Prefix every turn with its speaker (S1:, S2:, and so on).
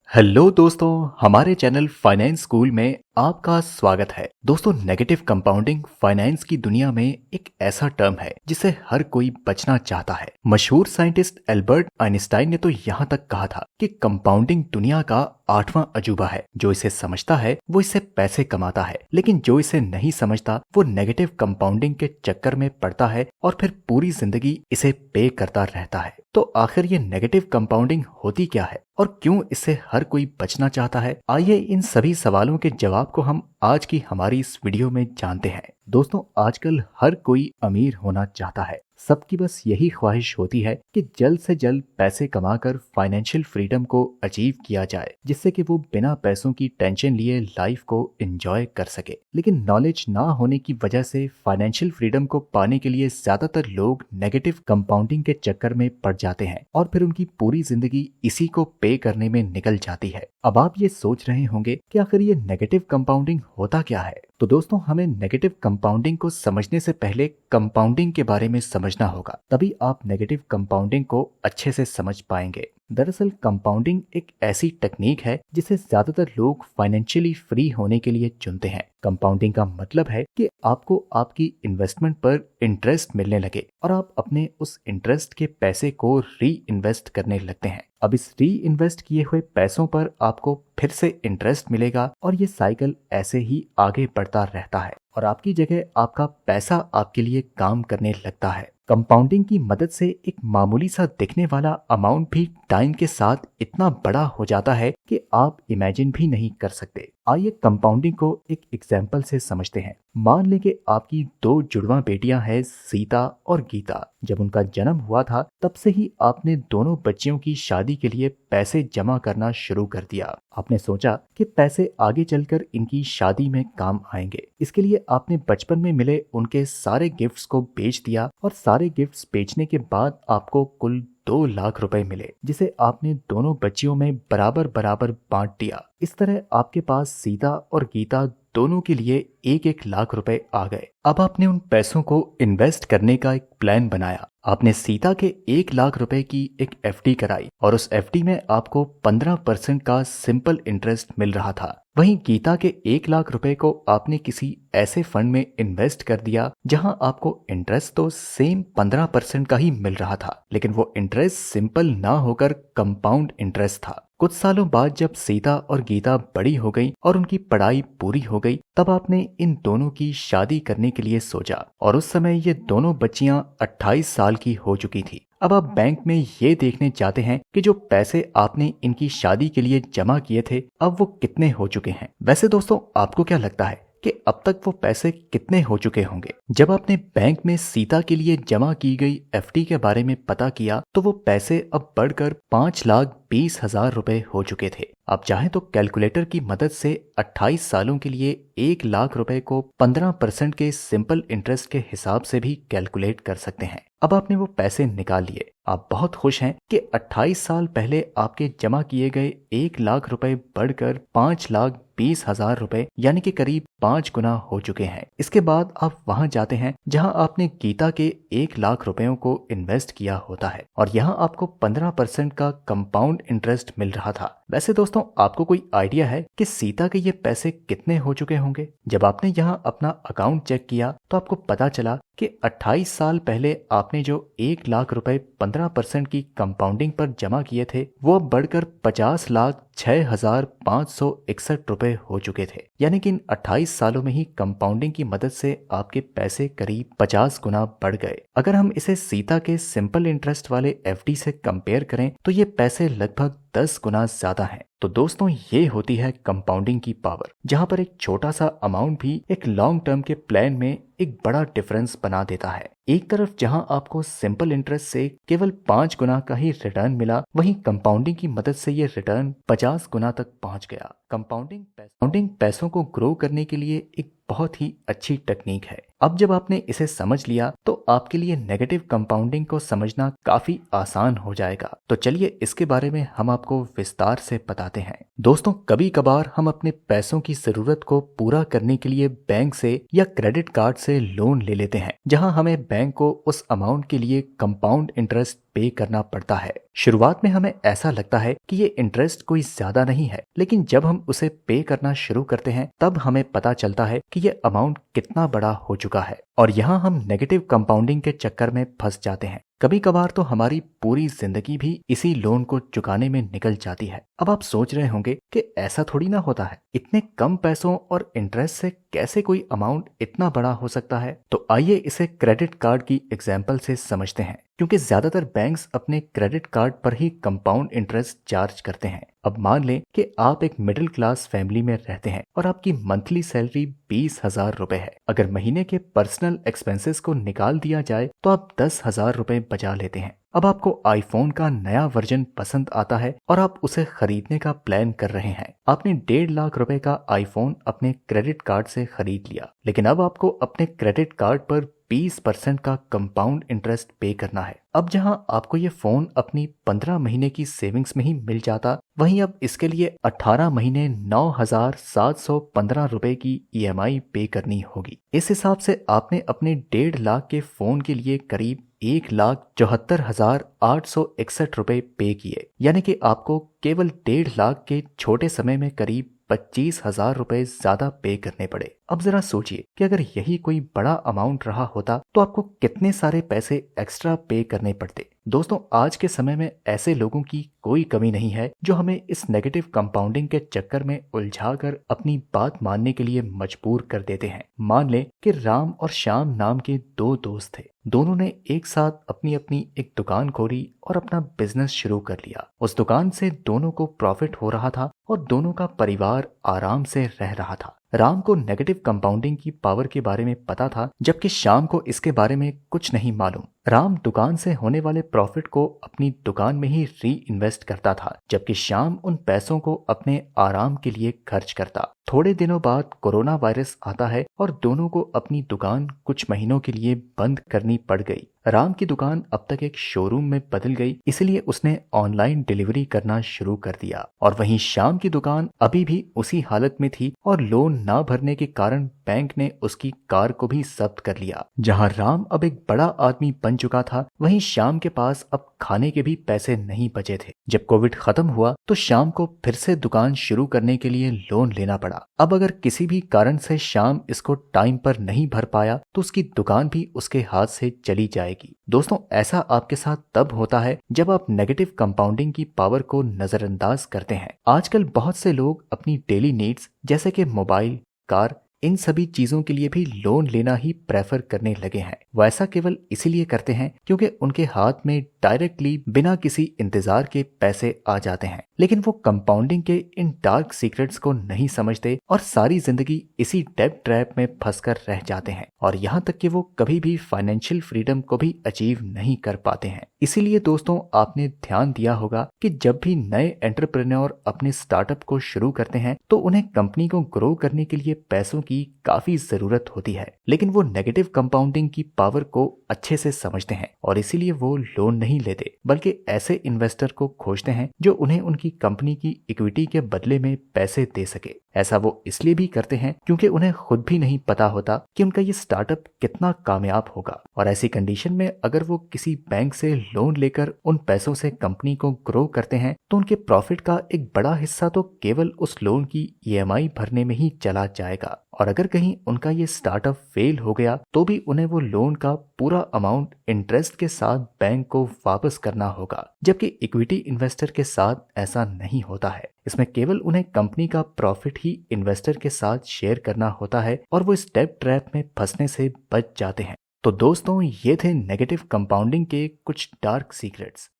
S1: Hello दोस्तों, हमारे channel finance school में आपका स्वागत है। दोस्तों, नेगेटिव कंपाउंडिंग फाइनेंस की दुनिया में एक ऐसा टर्म है जिसे हर कोई बचना चाहता है। मशहूर साइंटिस्ट एल्बर्ट आइंस्टाइन ने तो यहाँ तक कहा था कि कंपाउंडिंग दुनिया का 8वां अजूबा है। जो इसे समझता है वो इससे पैसे कमाता है, लेकिन जो इसे नहीं समझता वो नेगेटिव कंपाउंडिंग के चक्कर में पड़ता है और फिर पूरी जिंदगी इसे पे करता रहता है। तो आखिर ये नेगेटिव कंपाउंडिंग होती क्या है और क्यों इससे हर कोई बचना चाहता है? आइए इन सभी सवालों के जवाब को हम आज की हमारी इस वीडियो में जानते हैं। दोस्तों, आजकल हर कोई अमीर होना चाहता है। सबकी बस यही ख्वाहिश होती है कि जल्द से जल्द पैसे कमाकर फाइनेंशियल फ्रीडम को अचीव किया जाए, जिससे कि वो बिना पैसों की टेंशन लिए लाइफ को एंजॉय कर सके। लेकिन नॉलेज ना होने की वजह से फाइनेंशियल फ्रीडम को पाने के लिए ज्यादातर लोग नेगेटिव कंपाउंडिंग के चक्कर में पड़ जाते हैं और फिर उनकी पूरी जिंदगी इसी को पे करने में निकल जाती है। अब आप ये सोच रहे होंगे कि आखिर ये नेगेटिव कंपाउंडिंग होता क्या है? तो दोस्तों, हमें नेगेटिव कंपाउंडिंग को समझने से पहले कंपाउंडिंग के बारे में समझना होगा, तभी आप नेगेटिव कंपाउंडिंग को अच्छे से समझ पाएंगे। दरअसल कंपाउंडिंग एक ऐसी टेक्निक है जिसे ज्यादातर लोग फाइनेंशियली फ्री होने के लिए चुनते हैं। कंपाउंडिंग का मतलब है कि आपको आपकी इन्वेस्टमेंट पर इंटरेस्ट मिलने लगे और आप अपने उस इंटरेस्ट के पैसे को री इन्वेस्ट करने लगते हैं। अब इस री इन्वेस्ट किए हुए पैसों पर आपको फिर से इंटरेस्ट मिलेगा और ये साइकिल ऐसे ही आगे बढ़ता रहता है और आपकी जगह आपका पैसा आपके लिए काम करने लगता है। कंपाउंडिंग की मदद से एक मामूली सा दिखने वाला अमाउंट भी टाइम के साथ इतना बड़ा हो जाता है कि आप इमेजिन भी नहीं कर सकते। आइए कंपाउंडिंग को एक एग्जाम्पल से समझते हैं। मान लें कि आपकी 2 जुड़वा बेटियां हैं, सीता और गीता। जब उनका जन्म हुआ था तब से ही आपने दोनों बच्चियों की शादी के लिए पैसे जमा करना शुरू कर दिया। आपने सोचा कि पैसे आगे चलकर इनकी शादी में काम आएंगे। इसके लिए आपने बचपन में मिले उनके सारे गिफ्ट्स को बेच दिया और सारे गिफ्ट्स बेचने के बाद आपको कुल 2 लाख रुपए मिले, जिसे आपने दोनों बच्चियों में बराबर बराबर बांट दिया। इस तरह आपके पास सीता और गीता दोनों के लिए 1-1 लाख रुपए आ गए। अब आपने उन पैसों को इन्वेस्ट करने का एक प्लान बनाया। आपने सीता के 1 लाख रुपए की एक एफडी कराई और उस एफडी में आपको 15% का सिंपल इंटरेस्ट मिल रहा था। वहीं गीता के 1 लाख रुपए को आपने किसी ऐसे फंड में इन्वेस्ट कर दिया जहां आपको इंटरेस्ट तो सेम 15% का ही मिल रहा था, लेकिन वो इंटरेस्ट सिंपल ना होकर कंपाउंड इंटरेस्ट था। कुछ सालों बाद जब सीता और गीता बड़ी हो गई और उनकी पढ़ाई पूरी हो गई, तब आपने इन दोनों की शादी करने के लिए सोचा और उस समय ये दोनों बच्चियां 28 साल की हो चुकी थी। अब आप बैंक में ये देखने चाहते हैं कि जो पैसे आपने इनकी शादी के लिए जमा किए थे अब वो कितने हो चुके हैं। वैसे दोस्तों, आपको क्या लगता है कि अब तक वो पैसे कितने हो चुके होंगे? जब आपने बैंक में सीता के लिए जमा की गई एफडी के बारे में पता किया तो वो पैसे अब बढ़कर 5,20,000 रुपए हो चुके थे। आप चाहें तो कैलकुलेटर की मदद से 28 सालों के लिए 1 लाख रुपए को 15% के सिंपल इंटरेस्ट के हिसाब से भी कैलकुलेट कर सकते हैं। अब आपने वो पैसे निकाल लिए। आप बहुत खुश हैं कि 28 साल पहले आपके जमा किए गए 1 लाख रुपए बढ़कर 5,20,000 रुपए यानी कि करीब 5 गुना हो चुके हैं। इसके बाद आप वहां जाते हैं जहां आपने गीता के 1 लाख रुपयों को इन्वेस्ट किया होता है और यहां आपको 15% का कंपाउंड इंटरेस्ट मिल रहा था। वैसे दोस्तों, आपको कोई आइडिया है कि सीता के ये पैसे कितने हो चुके होंगे? जब आपने यहाँ अपना अकाउंट चेक किया तो आपको पता चला कि 28 साल पहले आपने जो 1 लाख रुपए 15% की कंपाउंडिंग पर जमा किए थे वो बढ़कर 50,06,561 रुपए हो चुके थे। यानी कि इन 28 सालों में ही कंपाउंडिंग की मदद से आपके पैसे करीब 50 गुना बढ़ गए। अगर हम इसे सीता के सिंपल इंटरेस्ट वाले एफडी से कंपेयर करें तो ये पैसे लगभग 10 गुना ज्यादा हैं। तो दोस्तों, ये होती है कंपाउंडिंग की पावर, जहां पर एक छोटा सा अमाउंट भी एक लॉन्ग टर्म के प्लान में एक बड़ा डिफरेंस बना देता है। एक तरफ जहां आपको सिंपल इंटरेस्ट से केवल 5 गुना का ही रिटर्न मिला, वहीं कंपाउंडिंग की मदद से ये रिटर्न 50 गुना तक पहुंच गया। कंपाउंडिंग पैसों को ग्रो करने के लिए एक बहुत ही अच्छी टेक्निक है। अब जब आपने इसे समझ लिया तो आपके लिए नेगेटिव कंपाउंडिंग को समझना काफी आसान हो जाएगा। तो चलिए इसके बारे में हम आपको विस्तार से बताते हैं। दोस्तों, कभी कभार हम अपने पैसों की जरूरत को पूरा करने के लिए बैंक से या क्रेडिट कार्ड से लोन ले लेते हैं, जहां हमें बैंक को उस अमाउंट के लिए कंपाउंड इंटरेस्ट पे करना पड़ता है। शुरुआत में हमें ऐसा लगता है कि ये इंटरेस्ट कोई ज्यादा नहीं है, लेकिन जब हम उसे पे करना शुरू करते हैं तब हमें पता चलता है कि ये अमाउंट कितना बड़ा हो चुका है और यहाँ हम नेगेटिव कंपाउंडिंग के चक्कर में फंस जाते हैं। कभी कभार तो हमारी पूरी जिंदगी भी इसी लोन को चुकाने में निकल जाती है। अब आप सोच रहे होंगे कि ऐसा थोड़ी ना होता है, इतने कम पैसों और इंटरेस्ट से कैसे कोई अमाउंट इतना बड़ा हो सकता है। तो आइए इसे क्रेडिट कार्ड की एग्जाम्पल से समझते हैं, क्योंकि ज्यादातर बैंक्स अपने क्रेडिट कार्ड पर ही कंपाउंड इंटरेस्ट चार्ज करते हैं। अब मान लें कि आप एक मिडिल क्लास फैमिली में रहते हैं और आपकी मंथली सैलरी 20,000 रुपए है। अगर महीने के पर्सनल एक्सपेंसेस को निकाल दिया जाए तो आप 10,000 रुपए बचा लेते हैं। अब आपको आईफोन का नया वर्जन पसंद आता है और आप उसे खरीदने का प्लान कर रहे हैं। आपने 1.5 लाख रुपए का आईफोन अपने क्रेडिट कार्ड से खरीद लिया, लेकिन अब आपको अपने क्रेडिट कार्ड पर 20% का कंपाउंड इंटरेस्ट पे करना है। अब जहां आपको ये फोन अपनी 15 महीने की सेविंग्स में ही मिल जाता, वहीं अब इसके लिए 18 महीने 9,715 रुपए की EMI पे करनी होगी। इस हिसाब से आपने अपने 1.5 लाख के फोन के लिए करीब 1,74,861 रुपए पे किए, यानी कि आपको केवल 1.5 लाख के छोटे समय में करीब 25,000 रुपए ज्यादा पे करने पड़े। अब जरा सोचिए कि अगर यही कोई बड़ा अमाउंट रहा होता तो आपको कितने सारे पैसे एक्स्ट्रा पे करने पड़ते। दोस्तों, आज के समय में ऐसे लोगों की कोई कमी नहीं है जो हमें इस नेगेटिव कंपाउंडिंग के चक्कर में उलझाकर अपनी बात मानने के लिए मजबूर कर देते हैं। मान लें कि राम और श्याम नाम के 2 दोस्त थे। दोनों ने एक साथ अपनी अपनी एक दुकान खोली और अपना बिजनेस शुरू कर लिया। उस दुकान से दोनों को प्रॉफिट हो रहा था और दोनों का परिवार आराम से रह रहा था। राम को नेगेटिव कंपाउंडिंग की पावर के बारे में पता था, जबकि श्याम को इसके बारे में कुछ नहीं मालूम। राम दुकान से होने वाले प्रॉफिट को अपनी दुकान में ही री इन्वेस्ट करता था, जबकि श्याम उन पैसों को अपने आराम के लिए खर्च करता। थोड़े दिनों बाद कोरोना वायरस आता है और दोनों को अपनी दुकान कुछ महीनों के लिए बंद करनी पड़ गई। राम की दुकान अब तक एक शोरूम में बदल गई, इसलिए उसने ऑनलाइन डिलीवरी करना शुरू कर दिया। और वहीं श्याम की दुकान अभी भी उसी हालत में थी और लोन ना भरने के कारण बैंक ने उसकी कार को भी जब्त कर लिया। जहां राम अब एक बड़ा आदमी बन चुका था, वहीं श्याम के पास अब खाने के भी पैसे नहीं बचे थे। जब कोविड खत्म हुआ तो श्याम को फिर से दुकान शुरू करने के लिए लोन लेना पड़ा। अब अगर किसी भी कारण से श्याम इसको टाइम पर नहीं भर पाया तो उसकी दुकान भी उसके हाथ से चली जाएगी। दोस्तों, ऐसा आपके साथ तब होता है जब आप नेगेटिव कंपाउंडिंग की पावर को नजरअंदाज करते हैं। आजकल बहुत से लोग अपनी डेली नीड्स जैसे कि मोबाइल, कार, इन सभी चीजों के लिए भी लोन लेना ही प्रेफर करने लगे हैं। वो ऐसा केवल इसीलिए करते हैं क्योंकि उनके हाथ में डायरेक्टली बिना किसी इंतजार के पैसे आ जाते हैं। लेकिन वो कंपाउंडिंग के इन डार्क सीक्रेट्स को नहीं समझते और सारी जिंदगी इसी डेब्ट ट्रैप में फंसकर रह जाते हैं और यहाँ तक कि वो कभी भी फाइनेंशियल फ्रीडम को भी अचीव नहीं कर पाते हैं। इसीलिए दोस्तों, आपने ध्यान दिया होगा कि जब भी नए एंटरप्रेन्योर अपने स्टार्टअप को शुरू करते हैं तो उन्हें कंपनी को ग्रो करने के लिए पैसों की काफी जरूरत होती है, लेकिन वो नेगेटिव कंपाउंडिंग की पावर को अच्छे से समझते हैं और इसीलिए वो लोन नहीं लेते, बल्कि ऐसे इन्वेस्टर को खोजते हैं जो उन्हें उनकी कंपनी की इक्विटी के बदले में पैसे दे सके। ऐसा वो इसलिए भी करते हैं क्योंकि उन्हें खुद भी नहीं पता होता कि उनका ये स्टार्टअप कितना कामयाब होगा। और ऐसी कंडीशन में अगर वो किसी बैंक से लोन लेकर उन पैसों से कंपनी को ग्रो करते हैं तो उनके प्रॉफिट का एक बड़ा हिस्सा तो केवल उस लोन की EMI भरने में ही चला जाएगा। और अगर कहीं उनका ये स्टार्टअप फेल हो गया तो भी उन्हें वो लोन का पूरा अमाउंट इंटरेस्ट के साथ बैंक को वापस करना होगा, जबकि इक्विटी इन्वेस्टर के साथ ऐसा नहीं होता है। इसमें केवल उन्हें कंपनी का प्रॉफिट ही इन्वेस्टर के साथ शेयर करना होता है और वो इस डेब्ट ट्रैप में फंसने से बच जाते हैं। तो दोस्तों, ये थे नेगेटिव कंपाउंडिंग के कुछ डार्क सीक्रेट्स।